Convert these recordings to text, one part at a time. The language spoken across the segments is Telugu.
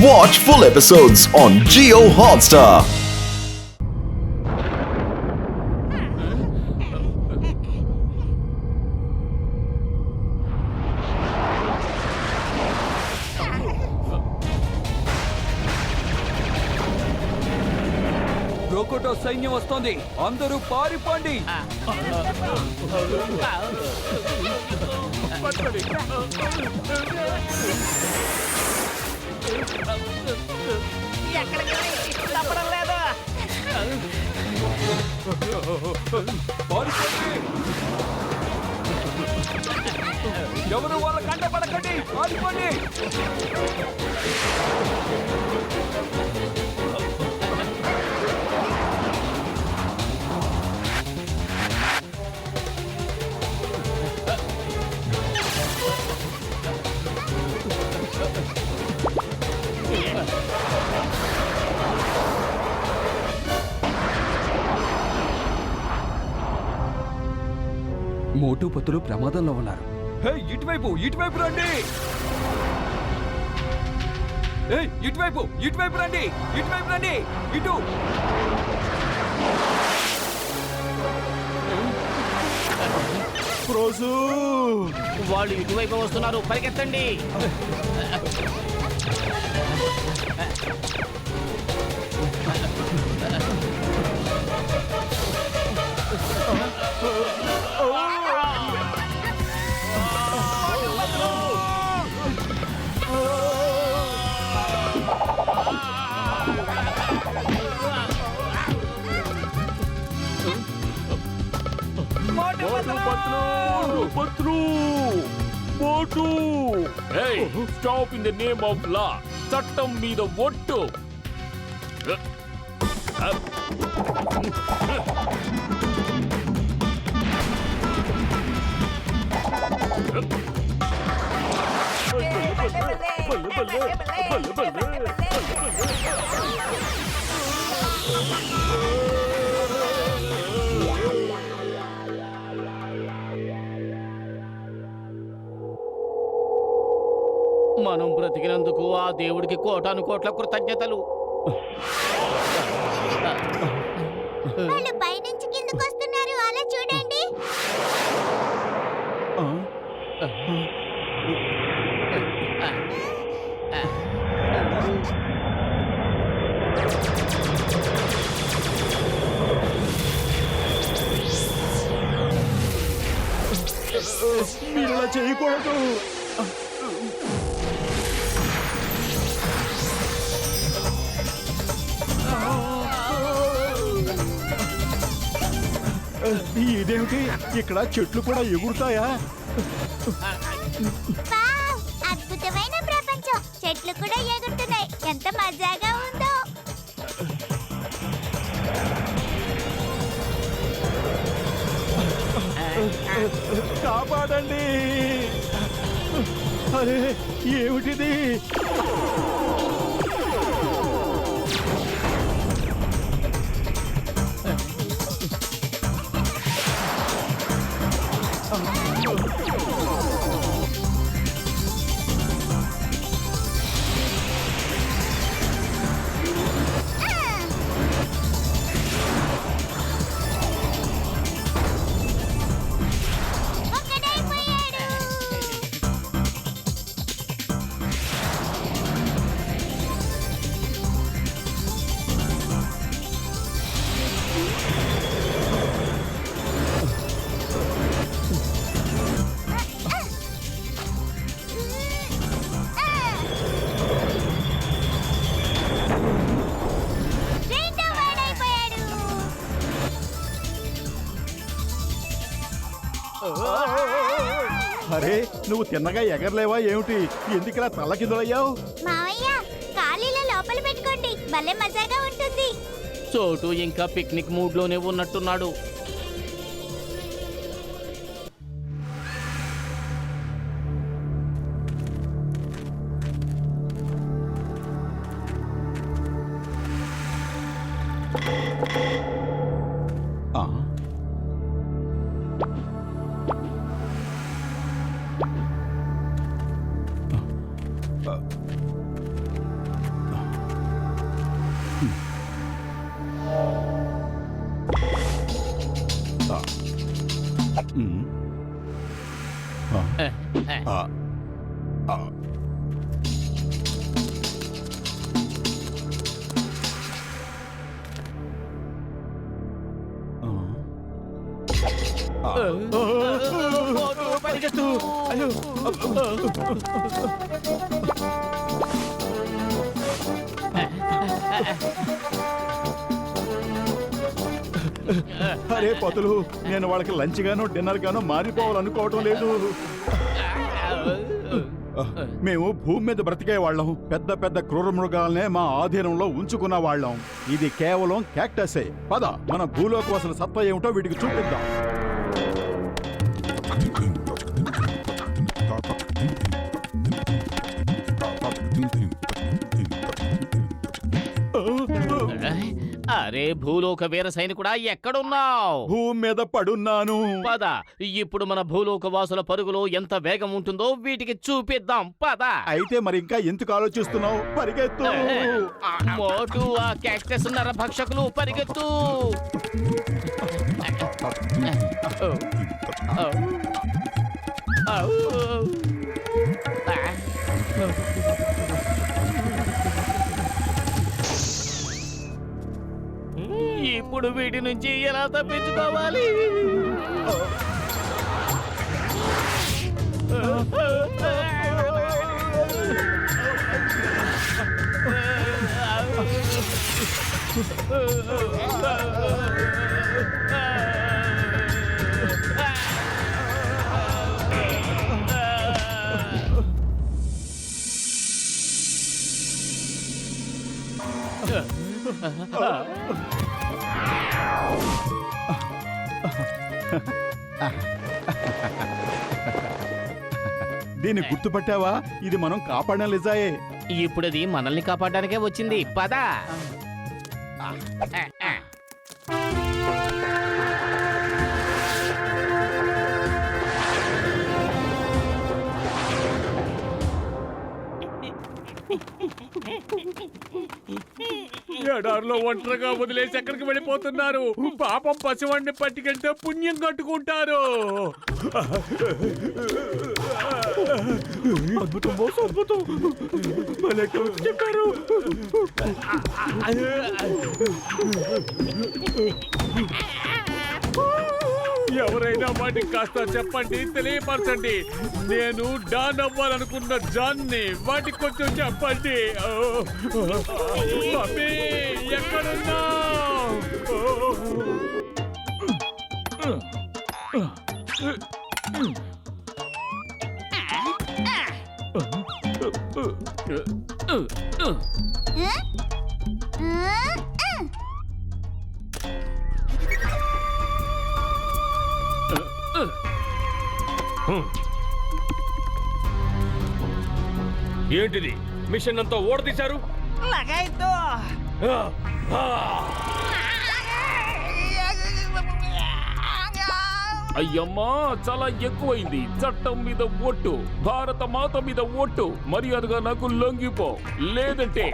Watch full episodes on Jio Hotstar. రోకోటో సైన్యం వస్తోంది, అందరూ పారిపోండి. ఎవరు వాళ్ళ కంట పడకండి, పారిపోండి. మోటు పత్తులు ప్రమాదంలో ఉన్నారు. ఇటువైపు ఇటువైపు రండి. ఇటువైపు ఇటువైపు రండి, ఇటువైపు రండి, ఇటు. రోజు వాళ్ళు ఇటువైపు వస్తున్నారు, పరిగెత్తండి. Stop in the name of law. చట్టం మీద ఒట్టు. మనం బ్రతికినందుకు ఆ దేవుడికి కోటాను కోట్ల కృతజ్ఞతలు. వాళ్ళు పైనుంచి కిందకు వస్తున్నారు, అలా చూడండి. మీరు ఇలా చేయకూడదు. ఇదేమిటి, ఇక్కడ చెట్లు కూడా ఎగురుతాయా? వావ్, అద్భుతమైన ప్రపంచం. చెట్లు కూడా ఎగురుతున్నాయి, ఎంత మజాగా ఉందో. కాపాడండి. అరే ఏమిటిది? అరే నువ్వు తిన్నగా ఎగరలేవా ఏమిటి? ఎందుకు ఇలా తల్లకిందులయ్యావు? మావయ్య, ఖాళీలో లోపల పెట్టుకోండి, భలే మజాగా ఉంటుంది. చోటు ఇంకా పిక్నిక్ మూడ్ లోనే ఉన్నట్టున్నాడు. పరిగెత్తు. అరే పతులు, నేను వాళ్ళకి లంచ్ గానో డిన్నర్ గానో మారిపోవాలనుకోవటం లేదు. మేము భూమి మీద బ్రతికే వాళ్ళం, పెద్ద పెద్ద క్రూర మృగాలనే మా ఆధీనంలో ఉంచుకున్న వాళ్ళం. ఇది కేవలం క్యాక్టసే. పద, మన భూలోకి అసలు సత్తా ఏమిటో వీటికి చూపిద్దాం. అరే భూలోక వీర సైనికుడా, ఎక్కడున్నావు? భూమి మీద పడున్నాను. పద, ఇప్పుడు మన భూలోక వాసుల పరుగులో ఎంత వేగం ఉంటుందో వీటికి చూపిద్దాం. పద. అయితే మరి ఇంకా ఎందుకు ఆలోచిస్తున్నావు? పరిగెత్తు. మోటు, ఆ క్యాక్టస్ నర భక్షకులు, పరిగెత్తు. ఇప్పుడు వీటి నుంచి ఎలా తప్పించుకోవాలి? దీన్ని గుర్తుపట్టావా? ఇది మనం కాపాడిన లిజాయే. ఇప్పుడది మనల్ని కాపాడడానికే వచ్చింది. పద. ఎడారిలో ఒంటరిగా వదిలేసి ఎక్కడికి వెళ్ళిపోతున్నారు? పాపం పసివాడిని పట్టుకెళ్తే పుణ్యం కట్టుకుంటారు. చెప్పారు. ఎవరైనా వాటికి కాస్త చెప్పండి, తెలియపరచండి. నేను డాన్ అవ్వాలనుకున్న జాన్ని వాటికి కొంచెం చెప్పండి. మమ్మీ, ఎక్కడున్నా? ఏంటిది? మిషన్ అంతా ఓడదీశారు. అయ్యమ్మా, చాలా ఎక్కువైంది. చట్టం మీద ఒట్టు, భారత మాత మీద ఒట్టు. మర్యాదగా నాకు లొంగిపో, లేదంటే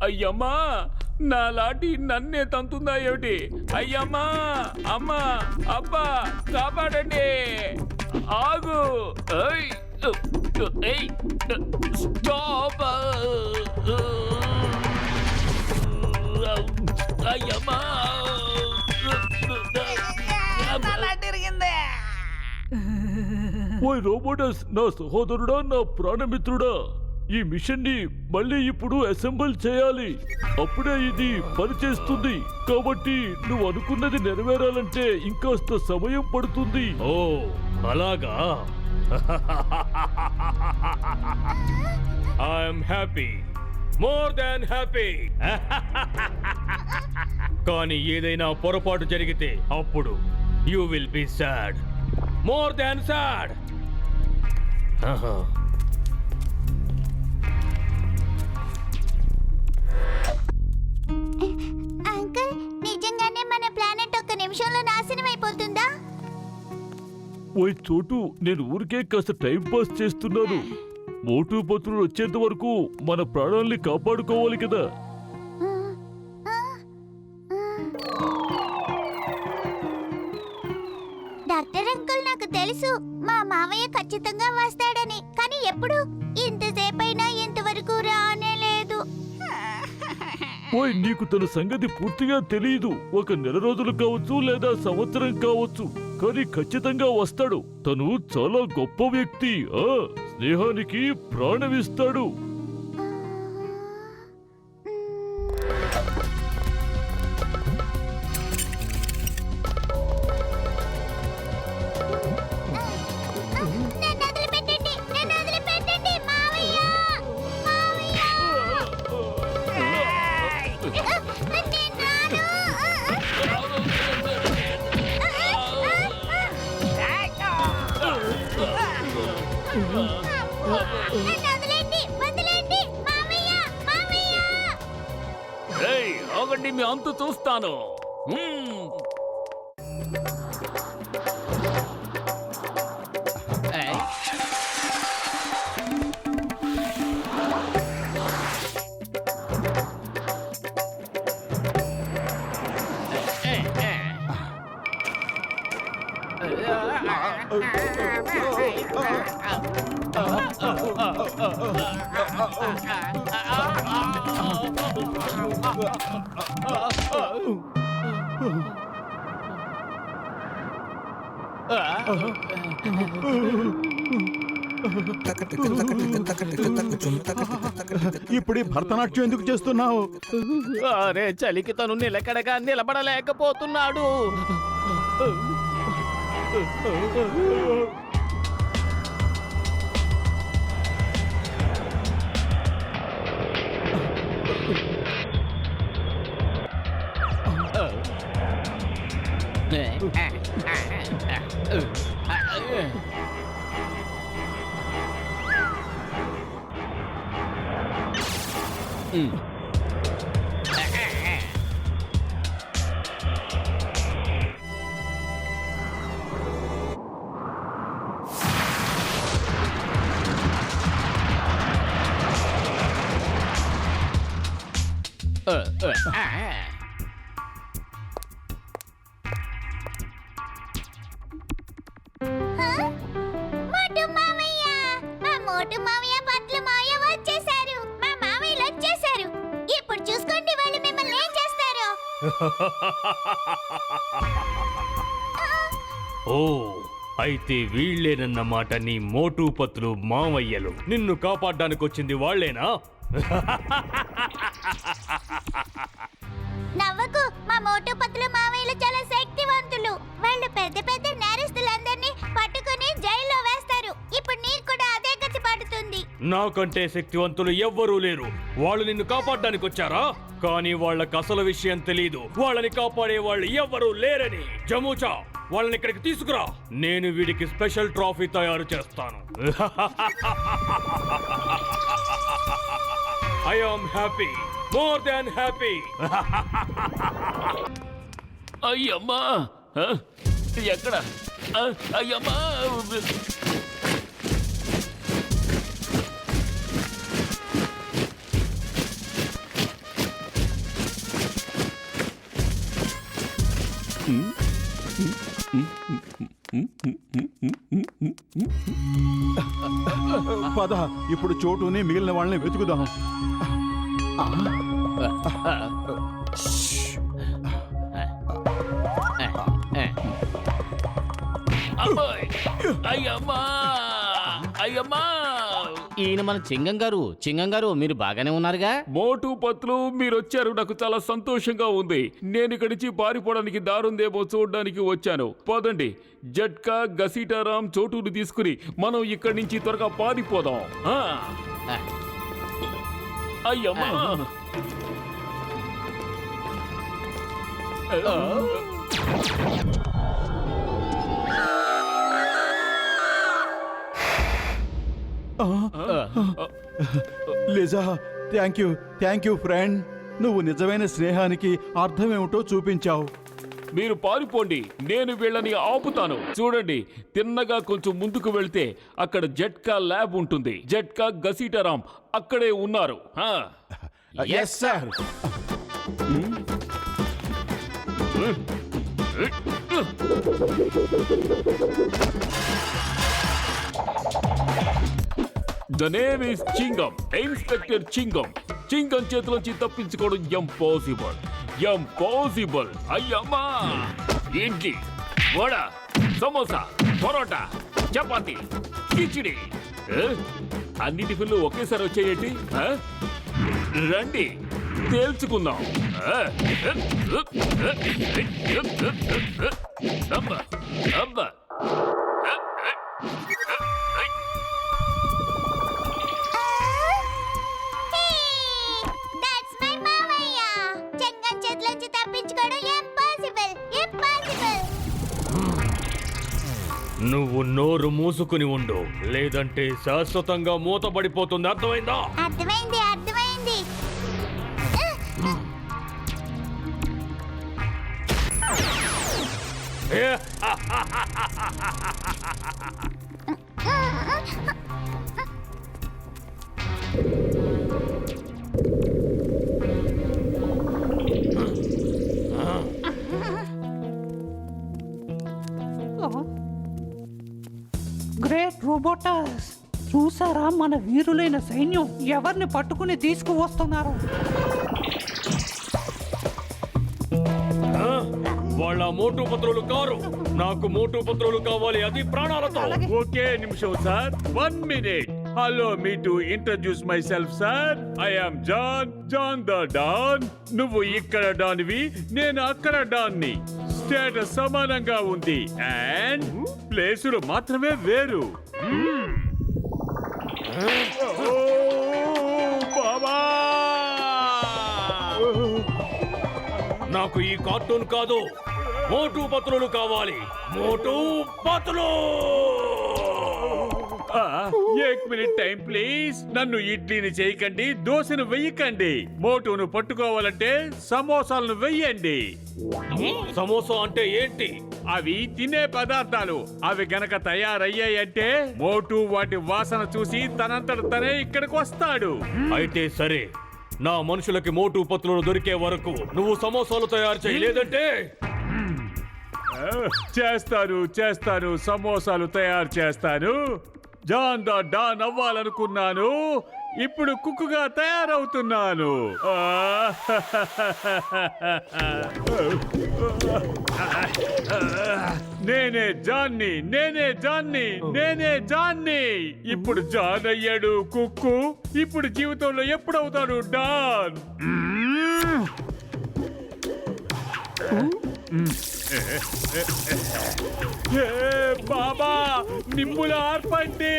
అయ్యమ్మా, నా లాటి నన్నే తంతుందా ఏమిటి? అయ్యమ్మా, అమ్మా, అబ్బా, కాపాడండి. ఆగు. స్టాప్. అయ్యమ్మా, ఓయ్ రోబోటస్, నా సహోదరుడా, నా ప్రాణమిత్రుడా, ఈ మిషన్ ని మళ్ళీ ఇప్పుడు అసెంబుల్ చేయాలి. అప్పుడే ఇది పనిచేస్తుంది. కాబట్టి నువ్వు అనుకున్నది నెరవేరాలంటే ఇంకాస్త సమయం పడుతుంది. ఓ అలాగా. I'm happy, more than happy. కానీ ఏదైనా పొరపాటు జరిగితే అప్పుడు you will be sad, more than sad. Uncle, నిజంగానే మన ప్లానెట్ ఒక్క నిమిషంలో నాశనం అయిపోతుందా? ఓయ్ చోటు, నేను ఊరికే కాస్త టైం పాస్ చేస్తున్నాను. మోటు పత్రులు వచ్చేంత వరకు మన ప్రాణాల్ని కాపాడుకోవాలి కదా. డాక్టర్ అంకుల్, నాకు తెలుసు మా మావయ్య ఖచ్చితంగా వస్తాడని, కానీ ఎప్పుడు? ఇంతసేపైనా ఇంతవరకు రానే లేదు. ఓయ్, నీకు తన సంగతి పూర్తిగా తెలియదు. ఒక నెల రోజులు కావచ్చు లేదా సంవత్సరం కావచ్చు, కానీ ఖచ్చితంగా వస్తాడు. తను చాలా గొప్ప వ్యక్తి. స్నేహానికి ప్రాణమిస్తాడు. నన్ను వదిలిపెట్టండి, నన్ను వదిలిపెట్టండి మావయ్య! మావయ్య! నేను రాను! నన్ను వదిలేండి, వదిలేండి! మావయ్య! మావయ్య! ఏయ్, ఆగండి, మీ అంతు చూస్తాను. ఇప్పుడు ఈ భరతనాట్యం ఎందుకు చేస్తున్నావు? అరే, చలికి తను నిలకడగా నిలబడలేకపోతున్నాడు. మోటు మావయ్య! మా మోటు మావయ్య పట్ల మాయ వచ్చేశారు. మా మావయ్యలు వచ్చేశారు. ఇప్పుడు చూసుకోండి వాళ్ళు మిమ్మల్ని ఏం చేస్తారో. ఓ, అయితే వీళ్ళేనన్నమాట నీ మోటు పత్రులు మావయ్యలు. నిన్ను కాపాడడానికి వచ్చింది వాళ్ళేనా? నవ్వకు, మా మోటు పత్తులు మావయ్యలు చాలా శక్తివంతులు. వాళ్ళు పెద్ద పెద్ద నేరస్తులందరినీ పట్టుకుని జైల్లో వేస్తారు. ఇప్పుడు నీకు కూడా అదే గతి పడుతుంది. నాకంటే శక్తివంతులు ఎవ్వరూ లేరు. వాళ్ళు నిన్ను కాపాడడానికి వచ్చారా? కానీ వాళ్ళకి అసలు విషయం తెలీదు. వాళ్ళని కాపాడే వాళ్ళు ఎవ్వరూ లేరని. జమూచా, వాళ్ళని ఇక్కడికి తీసుకురా. నేను వీడికి స్పెషల్ ట్రాఫీ తయారు చేస్తాను. I am happy, more than happy. అయ్యమ్మా, ఎక్కడ? అయ్యమ్మా! పద, ఇప్పుడు చోటుని మిగిలిన వాళ్ళని వెతుకుదాం. అబ్బాయ్! అయ్యమ్మా! అయ్యమ్మా! ఈయన మన చింగం గారు. చింగం గారు, మీరు బాగానే ఉన్నారుగా? మోటు పత్లు, మీరు వచ్చారు. నాకు చాలా సంతోషంగా ఉంది. నేను ఇక్కడి నుంచి పారిపోవడానికి దారుందేమో చూడడానికి వచ్చాను. పదండి, జట్కా, గసీటారాం, చోటుని తీసుకుని మనం ఇక్కడి నుంచి త్వరగా పారిపోదాం. అయ్యమ్మా! Liza, thank you, thank you friend. నువ్వు నిజమైన స్నేహానికి అర్థమేమిటో చూపించావు. మీరు పారిపోండి, నేను వీళ్ళని ఆపుతాను. చూడండి, తిన్నగా కొంచెం ముందుకు వెళ్తే అక్కడ జట్కా ల్యాబ్ ఉంటుంది. జట్కా గసీటారాం అక్కడే ఉన్నారు. Yes sir. The name is Chingam, inspector Chingam. Chingam చేతిలోంచి తప్పించుకోవడం ఇంపాసిబుల్. అయ్యమ్మా! ఇడ్లీ, వడ, సమోసా, పరోటా, చపాతి, కిచిడి, అన్ని టిఫిన్లు ఒకేసారి వచ్చేయండి. రండి, తేల్చుకుందాం. అబ్బా దట్స్ మై మామయ్య. చెంగం చేతిలోంచి తప్పించుకోవడం ఇంపాసిబుల్. నువ్వు నోరు మూసుకుని ఉండు, లేదంటే శాశ్వతంగా మూతపడిపోతుంది. అర్థమైందా? అర్థమైంది. గ్రేట్ రోబోటస్, చూసారా మన వీరులైన సైన్యం ఎవరిని పట్టుకుని తీసుకువస్తున్నారు? వాళ్ళ మోటు పత్రులు కారు. నాకు మోటు పత్రులు కావాలి, అది ప్రాణాలతో. ఓకే నిమిషం sir, 1 minute. Allow me to introduce myself, sir. I am John the Don. నువ్వు ఇక్కడ డాన్వి, నేను అక్కడ డాన్ని. స్టేటస్ సమానంగా ఉంది అండ్ ప్లేసులు మాత్రమే వేరు. బాబా! నాకు ఈ కార్టూన్ కాదు, మోటు పత్రులు కావాలి. మోటు పత్రులు! 1 minute టైం ప్లీజ్. నన్ను ఇడ్లీని చేయకండి, దోశను వెయ్యకండి. మోటును పట్టుకోవాలంటే సమోసాలను వెయ్యండి. సమోసా అంటే ఏంటి? అవి తినే పదార్థాలు. అవి గనక తయారయ్యాయంటే మోటు వాటి వాసన చూసి తనంతట తనే ఇక్కడికి వస్తాడు. అయితే సరే, నా మనుషులకి మోటు పత్రులు దొరికే వరకు నువ్వు సమోసాలు తయారు చేయి, లేదంటే చేస్తాను, సమోసాలు తయారు చేస్తాను. జాన్ ద డాన్ అవ్వాలనుకున్నాను, ఇప్పుడు కుక్కుగా తయారవుతున్నాను. నేనే జాన్ని. ఇప్పుడు జాన్ అయ్యాడు కుక్కు. ఇప్పుడు జీవితంలో ఎప్పుడవుతాడు డాన్? బాబా, నిమ్ములు ఆర్పండి.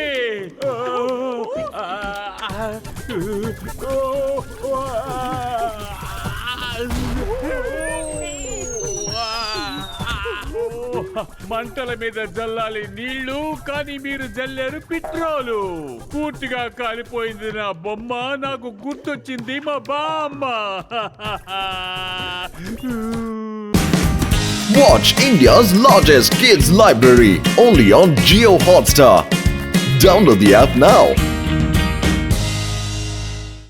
మంటల మీద జల్లాలి నీళ్లు, కానీ మీరు జల్లేరు పెట్రోలు. పూర్తిగా కాలిపోయింది నా బొమ్మ. నాకు గుర్తొచ్చింది మా బామ్మ. Watch India's largest kids library only on Jio Hotstar. Download the app now.